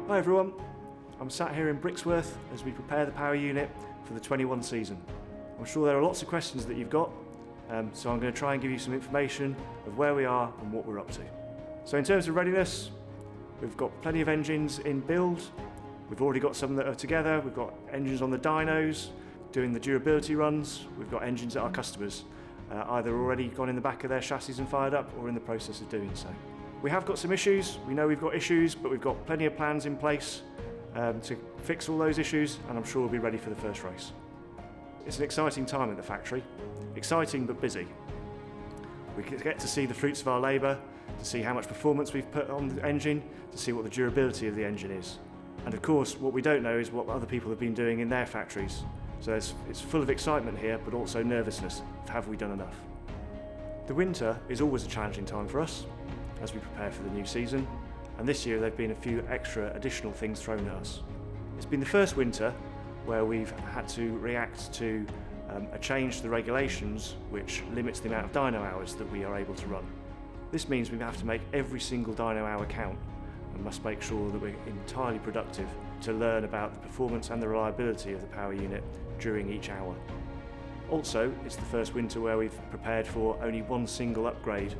Hi everyone, I'm sat here in Brixworth as we prepare the power unit for the 21 season. I'm sure there are lots of questions that you've got, so I'm going to try and give you some information of where we are and what we're up to. So in terms of readiness, we've got plenty of engines in build. We've already got some that are together. We've got engines on the dynos doing the durability runs. We've got engines at our customers, either already gone in the back of their chassis and fired up or in the process of doing so. We have got some issues. We know we've got issues, but we've got plenty of plans in place to fix all those issues, and I'm sure we'll be ready for the first race. It's an exciting time at the factory. Exciting but busy. We get to see the fruits of our labour, to see how much performance we've put on the engine, to see what the durability of the engine is. And of course, what we don't know is what other people have been doing in their factories. So it's full of excitement here, but also nervousness of have we done enough. The winter is always a challenging time for us as we prepare for the new season, and this year there have been a few extra additional things thrown at us. It's been the first winter where we've had to react to a change to the regulations which limits the amount of dyno hours that we are able to run. This means we have to make every single dyno hour count and must make sure that we're entirely productive to learn about the performance and the reliability of the power unit during each hour. Also, it's the first winter where we've prepared for only one single upgrade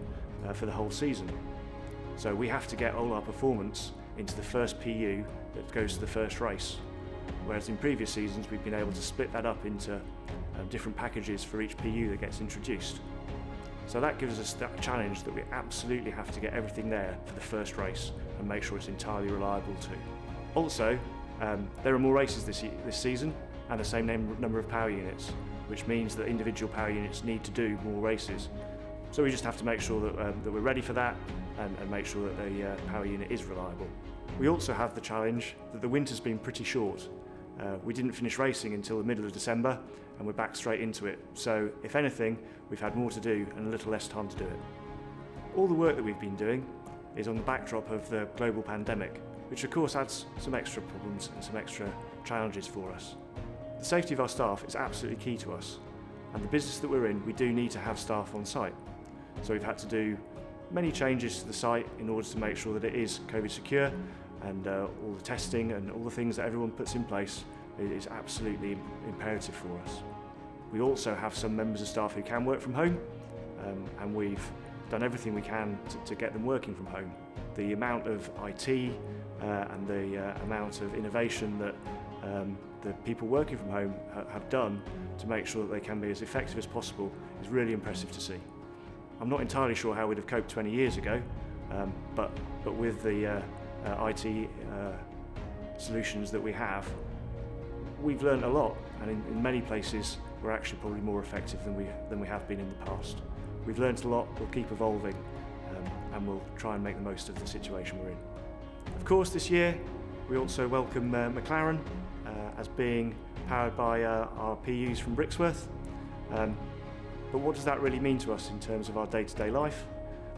for the whole season. So we have to get all our performance into the first PU that goes to the first race. Whereas in previous seasons we've been able to split that up into different packages for each PU that gets introduced. So that gives us that challenge that we absolutely have to get everything there for the first race and make sure it's entirely reliable too. Also, there are more races this season and the same number of power units, which means that individual power units need to do more races. So we just have to make sure that we're ready for that and make sure that the power unit is reliable. We also have the challenge that the winter's been pretty short. We didn't finish racing until the middle of December and we're back straight into it. So if anything, we've had more to do and a little less time to do it. All the work that we've been doing is on the backdrop of the global pandemic, which of course adds some extra problems and some extra challenges for us. The safety of our staff is absolutely key to us, and the business that we're in, we do need to have staff on site. So we've had to do many changes to the site in order to make sure that it is COVID secure, and all the testing and all the things that everyone puts in place is absolutely imperative for us. We also have some members of staff who can work from home, and we've done everything we can to get them working from home. The amount of IT and the amount of innovation that the people working from home have done to make sure that they can be as effective as possible is really impressive to see. I'm not entirely sure how we'd have coped 20 years ago, but with the IT solutions that we have, we've learned a lot, and in many places we're actually probably more effective than we have been in the past. We've learned a lot, we'll keep evolving, and we'll try and make the most of the situation we're in. Of course, this year we also welcome Mclaren as being powered by our PUs from Brixworth. But what does that really mean to us in terms of our day-to-day life?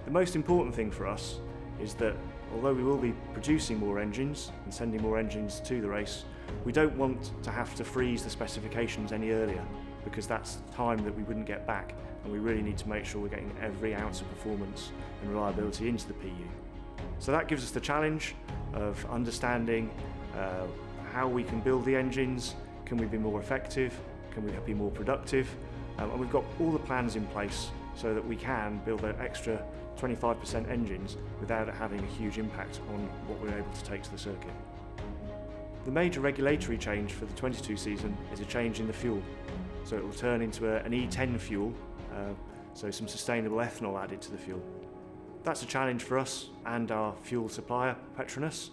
The most important thing for us is that although we will be producing more engines and sending more engines to the race, we don't want to have to freeze the specifications any earlier, because that's time that we wouldn't get back, and we really need to make sure we're getting every ounce of performance and reliability into the PU. So that gives us the challenge of understanding how we can build the engines. Can we be more effective? Can we be more productive? And we've got all the plans in place so that we can build an extra 25% engines without it having a huge impact on what we're able to take to the circuit. The major regulatory change for the 22 season is a change in the fuel. So it will turn into an E10 fuel, so some sustainable ethanol added to the fuel. That's a challenge for us and our fuel supplier, Petronas,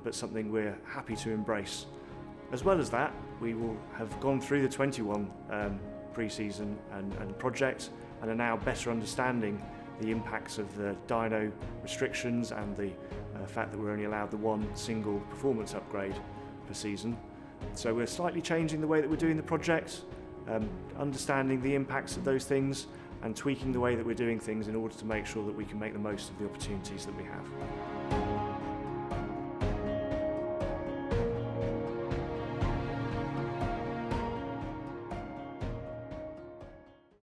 but something we're happy to embrace. As well as that, we will have gone through the 21 pre-season and project and are now better understanding the impacts of the dyno restrictions and the fact that we're only allowed the one single performance upgrade per season. So we're slightly changing the way that we're doing the project, understanding the impacts of those things and tweaking the way that we're doing things in order to make sure that we can make the most of the opportunities that we have.